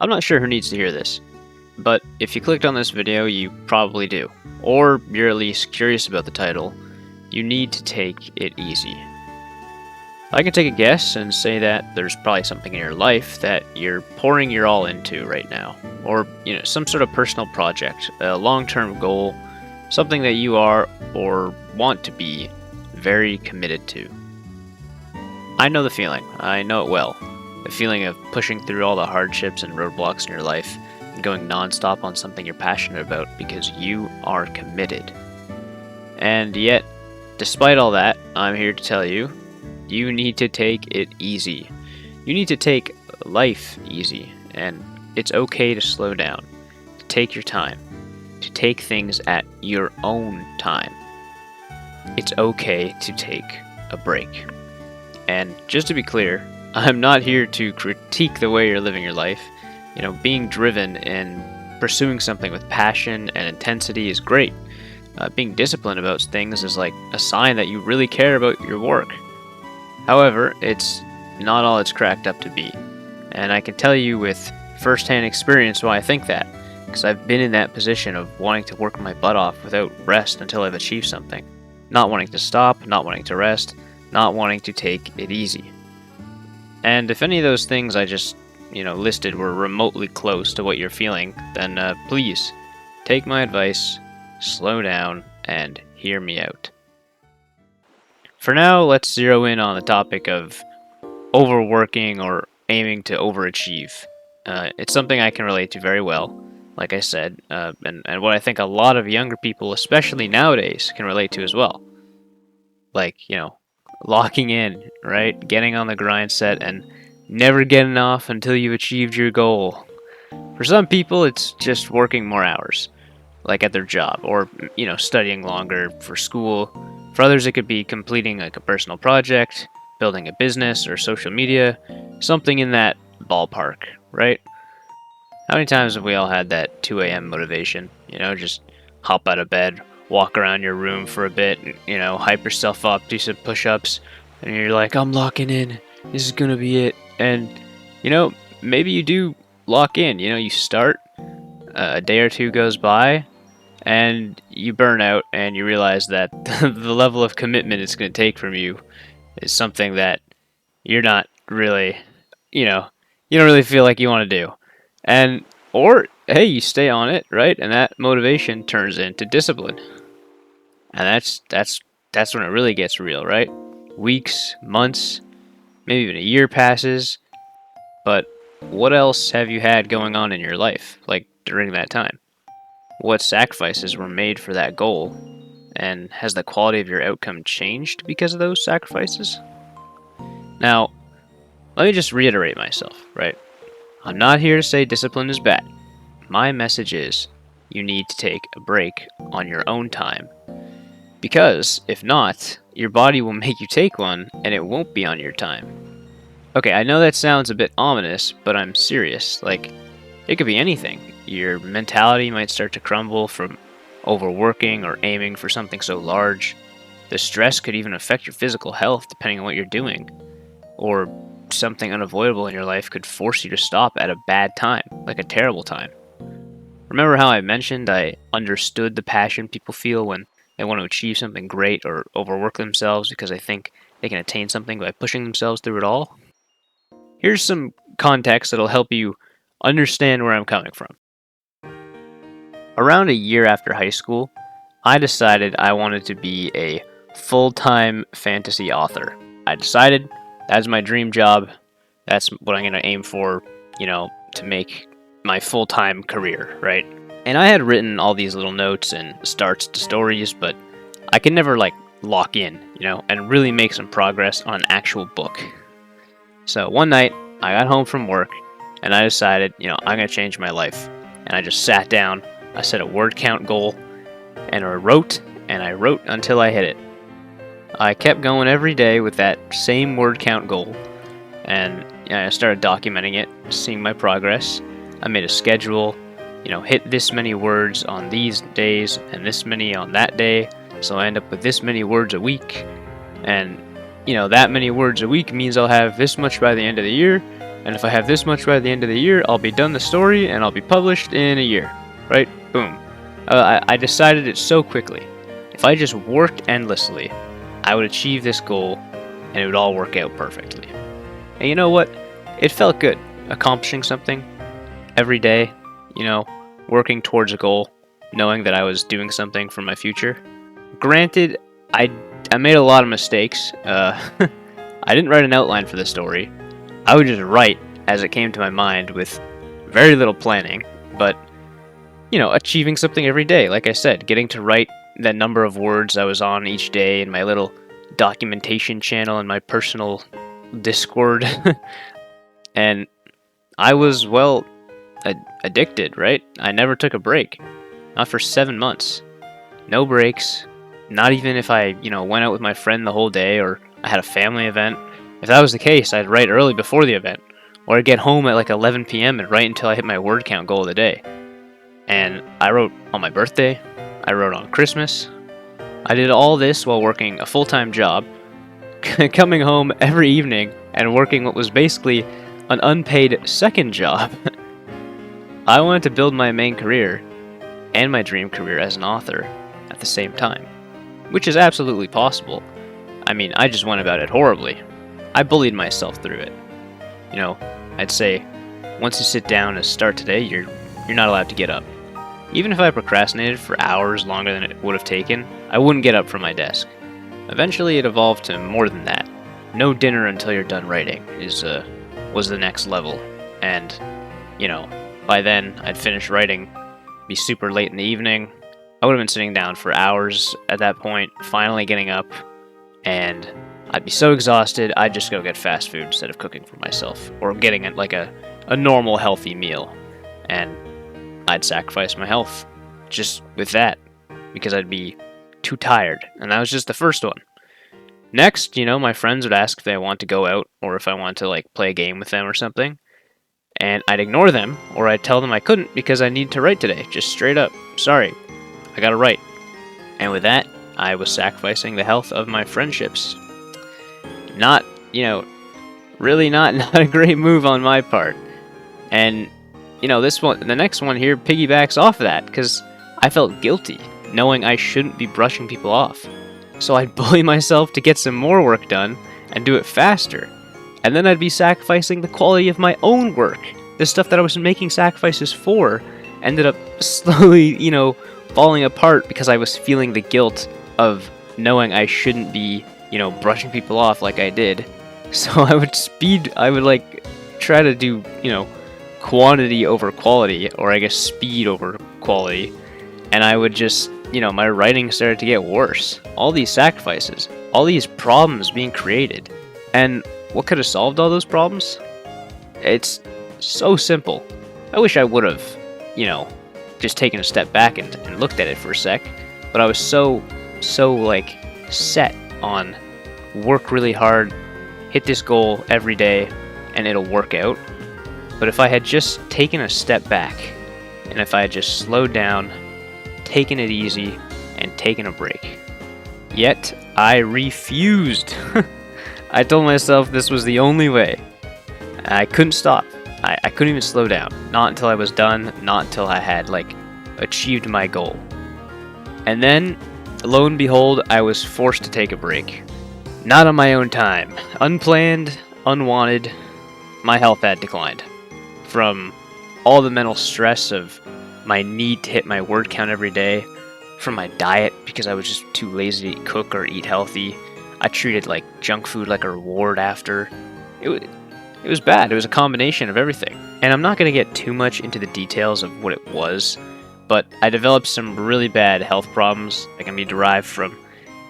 I'm not sure who needs to hear this, but if you clicked on this video, you probably do. Or you're at least curious about the title. You need to take it easy. I can take a guess and say that there's probably something in your life that you're pouring your all into right now. Or, some sort of personal project, a long-term goal, something that you are or want to be very committed to. I know the feeling. I know it well. The feeling of pushing through all the hardships and roadblocks in your life and going nonstop on something you're passionate about because you are committed. And yet, despite all that, I'm here to tell you, you need to take it easy. You need to take life easy, and it's okay to slow down, to take your time, to take things at your own time. It's okay to take a break. And just to be clear, I'm not here to critique the way you're living your life. Being driven and pursuing something with passion and intensity is great. Being disciplined about things is like a sign that you really care about your work. However, it's not all it's cracked up to be. And I can tell you with first-hand experience why I think that, because I've been in that position of wanting to work my butt off without rest until I've achieved something. Not wanting to stop, not wanting to rest, not wanting to take it easy. And if any of those things I just, listed were remotely close to what you're feeling, then please, take my advice, slow down, and hear me out. For now, let's zero in on the topic of overworking or aiming to overachieve. It's something I can relate to very well, like I said, and what I think a lot of younger people, especially nowadays, can relate to as well. Like, locking in, right? Getting on the grind set and never getting off until you've achieved your goal. For some people, it's just working more hours, like at their job, or, studying longer for school. For others, it could be completing like a personal project, building a business or social media, something in that ballpark, right? How many times have we all had that 2 a.m. motivation? Just hop out of bed, walk around your room for a bit, hype yourself up, do some push-ups, and you're like, I'm locking in, this is gonna be it. And, maybe you do lock in, you start, a day or two goes by, and you burn out, and you realize that the level of commitment it's going to take from you is something that you're not really, you don't really feel like you want to do. And, or, hey, you stay on it, right? And that motivation turns into discipline. And that's when it really gets real, right? Weeks, months, maybe even a year passes. But what else have you had going on in your life, like during that time? What sacrifices were made for that goal? And has the quality of your outcome changed because of those sacrifices? Now, let me just reiterate myself, right? I'm not here to say discipline is bad. My message is you need to take a break on your own time. Because if not, your body will make you take one and it won't be on your time. Okay, I know that sounds a bit ominous, but I'm serious. Like, it could be anything. Your mentality might start to crumble from overworking or aiming for something so large. The stress could even affect your physical health depending on what you're doing. Or something unavoidable in your life could force you to stop at a bad time, like a terrible time. Remember how I mentioned I understood the passion people feel when they want to achieve something great or overwork themselves because they think they can attain something by pushing themselves through it all? Here's some context that'll help you understand where I'm coming from. Around a year after high school, I decided I wanted to be a full-time fantasy author. I decided that's my dream job. That's what I'm going to aim for, to make my full-time career, right? And I had written all these little notes and starts to stories, but I could never lock in, and really make some progress on an actual book. So one night, I got home from work, and I decided, I'm going to change my life. And I just sat down, I set a word count goal, and I wrote until I hit it. I kept going every day with that same word count goal, and I started documenting it, seeing my progress. I made a schedule, hit this many words on these days, and this many on that day, so I end up with this many words a week, and that many words a week means I'll have this much by the end of the year, And if I have this much by the end of the year, I'll be done the story and I'll be published in a year. Right? Boom. I decided it so quickly. If I just worked endlessly, I would achieve this goal and it would all work out perfectly. And you know what? It felt good accomplishing something every day, working towards a goal, knowing that I was doing something for my future. Granted, I made a lot of mistakes. I didn't write an outline for the story. I would just write as it came to my mind with very little planning, but, achieving something every day. Like I said, getting to write that number of words I was on each day in my little documentation channel in my personal Discord. And I was, addicted, right? I never took a break. Not for 7 months. No breaks. Not even if I, went out with my friend the whole day or I had a family event. If that was the case, I'd write early before the event. Or I'd get home at like 11 p.m. and write until I hit my word count goal of the day. And I wrote on my birthday. I wrote on Christmas. I did all this while working a full-time job, coming home every evening and working what was basically an unpaid second job. I wanted to build my main career and my dream career as an author at the same time, which is absolutely possible. I mean, I just went about it horribly. I bullied myself through it. I'd say, once you sit down and start today, you're not allowed to get up. Even if I procrastinated for hours longer than it would have taken, I wouldn't get up from my desk. Eventually, it evolved to more than that. No dinner until you're done writing was the next level, and by then I'd finish writing, be super late in the evening. I would have been sitting down for hours at that point, finally getting up, and I'd be so exhausted, I'd just go get fast food instead of cooking for myself, or getting a normal healthy meal, and I'd sacrifice my health just with that, because I'd be too tired, and that was just the first one. Next, my friends would ask if they want to go out, or if I want to play a game with them or something, and I'd ignore them, or I'd tell them I couldn't because I need to write today, just straight up. Sorry, I gotta write. And with that, I was sacrificing the health of my friendships. Not, really not a great move on my part. And, the next one here piggybacks off of that, because I felt guilty, knowing I shouldn't be brushing people off. So I'd bully myself to get some more work done, and do it faster. And then I'd be sacrificing the quality of my own work. The stuff that I was making sacrifices for ended up slowly, falling apart because I was feeling the guilt of knowing I shouldn't be, brushing people off like I did. So I would try to do, quantity over quality, or I guess speed over quality. And I would just, my writing started to get worse. All these sacrifices, all these problems being created. And what could have solved all those problems? It's so simple. I wish I would have, just taken a step back and looked at it for a sec. But I was so set on work really hard, hit this goal every day, and it'll work out. But if I had just taken a step back, and if I had just slowed down, taken it easy, and taken a break. Yet, I refused. I told myself this was the only way. I couldn't stop. I couldn't even slow down. Not until I was done, not until I had, achieved my goal. And then, lo and behold, I was forced to take a break. Not on my own time. Unplanned, unwanted, my health had declined. From all the mental stress of my need to hit my word count every day, from my diet because I was just too lazy to cook or eat healthy. I treated junk food like a reward after. It was bad. It was a combination of everything. And I'm not going to get too much into the details of what it was, but I developed some really bad health problems that can be derived from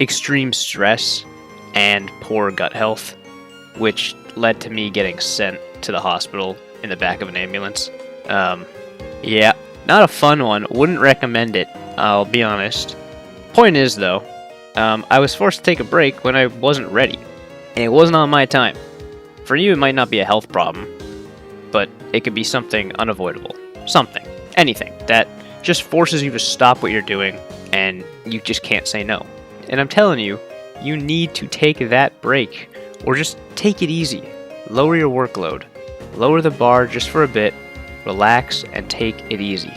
extreme stress and poor gut health, which led to me getting sent to the hospital in the back of an ambulance. Yeah, not a fun one. Wouldn't recommend it, I'll be honest. Point is, though, I was forced to take a break when I wasn't ready, and it wasn't on my time. For you, it might not be a health problem, but it could be something unavoidable. Something. Anything that just forces you to stop what you're doing, and you just can't say no. And I'm telling you, you need to take that break, or just take it easy. Lower your workload. lower the bar just for a bit, relax, and take it easy.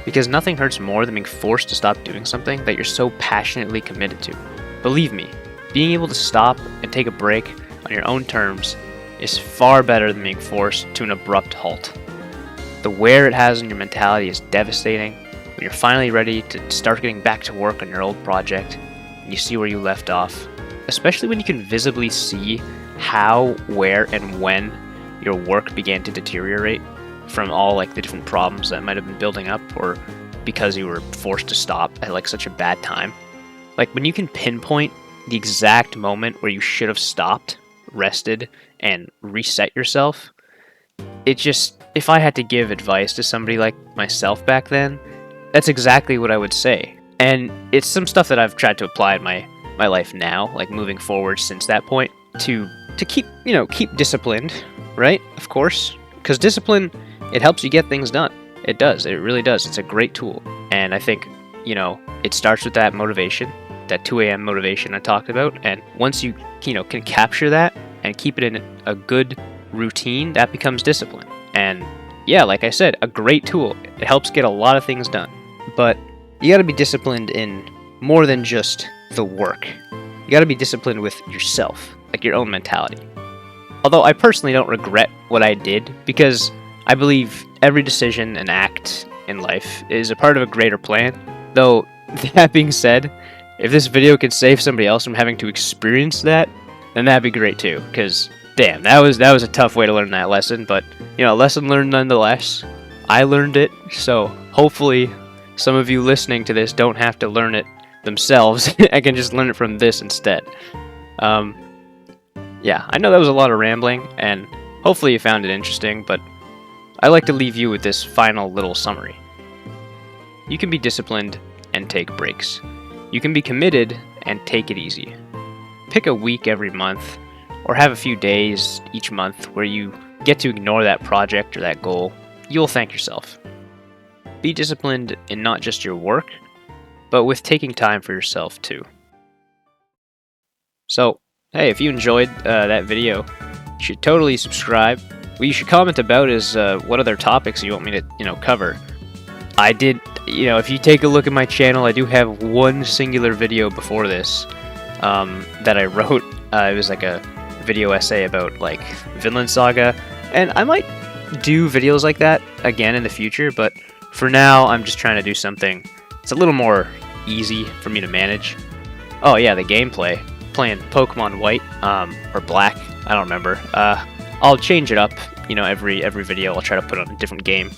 Because nothing hurts more than being forced to stop doing something that you're so passionately committed to. Believe me, being able to stop and take a break on your own terms is far better than being forced to an abrupt halt. The wear it has on your mentality is devastating. When you're finally ready to start getting back to work on your old project, and you see where you left off, especially when you can visibly see how, where, and when your work began to deteriorate from all like the different problems that might have been building up, or because you were forced to stop at like such a bad time. Like when you can pinpoint the exact moment where you should have stopped, rested, and reset yourself, it just, if I had to give advice to somebody like myself back then, that's exactly what I would say. And it's some stuff that I've tried to apply in my life now, like moving forward since that point, to keep, keep disciplined, right? Of course, because discipline, it helps you get things done. It does. It really does. It's a great tool. And I think, it starts with that motivation, that 2 a.m. motivation I talked about. And once you, can capture that and keep it in a good routine, that becomes discipline. And yeah, like I said, a great tool. It helps get a lot of things done. But you got to be disciplined in more than just the work. You got to be disciplined with yourself, like your own mentality. Although I personally don't regret what I did, because I believe every decision and act in life is a part of a greater plan. Though, that being said, if this video could save somebody else from having to experience that, then that'd be great too. Because, damn, that was a tough way to learn that lesson. But, lesson learned nonetheless. I learned it, so hopefully some of you listening to this don't have to learn it themselves. I can just learn it from this instead. Yeah, I know that was a lot of rambling, and hopefully you found it interesting, but I like to leave you with this final little summary. You can be disciplined and take breaks. You can be committed and take it easy. Pick a week every month, or have a few days each month where you get to ignore that project or that goal. You'll thank yourself. Be disciplined in not just your work, but with taking time for yourself too. So, hey, if you enjoyed that video, you should totally subscribe. What you should comment about is what other topics you want me to, cover. I did, if you take a look at my channel, I do have one singular video before this that I wrote. It was like a video essay about like Vinland Saga, and I might do videos like that again in the future, but for now, I'm just trying to do something it's a little more easy for me to manage. Oh yeah, the gameplay. Playing Pokemon White, or Black, I don't remember. I'll change it up, every video I'll try to put on a different game.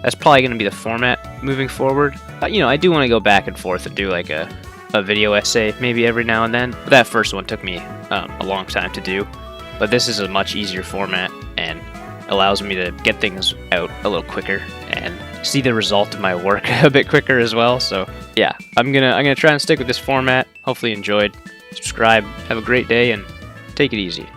That's probably going to be the format moving forward. I do want to go back and forth and do like a video essay maybe every now and then. But that first one took me a long time to do. But this is a much easier format and allows me to get things out a little quicker and see the result of my work a bit quicker as well. So yeah, I'm gonna try and stick with this format. Hopefully you enjoyed. Subscribe, have a great day, and take it easy.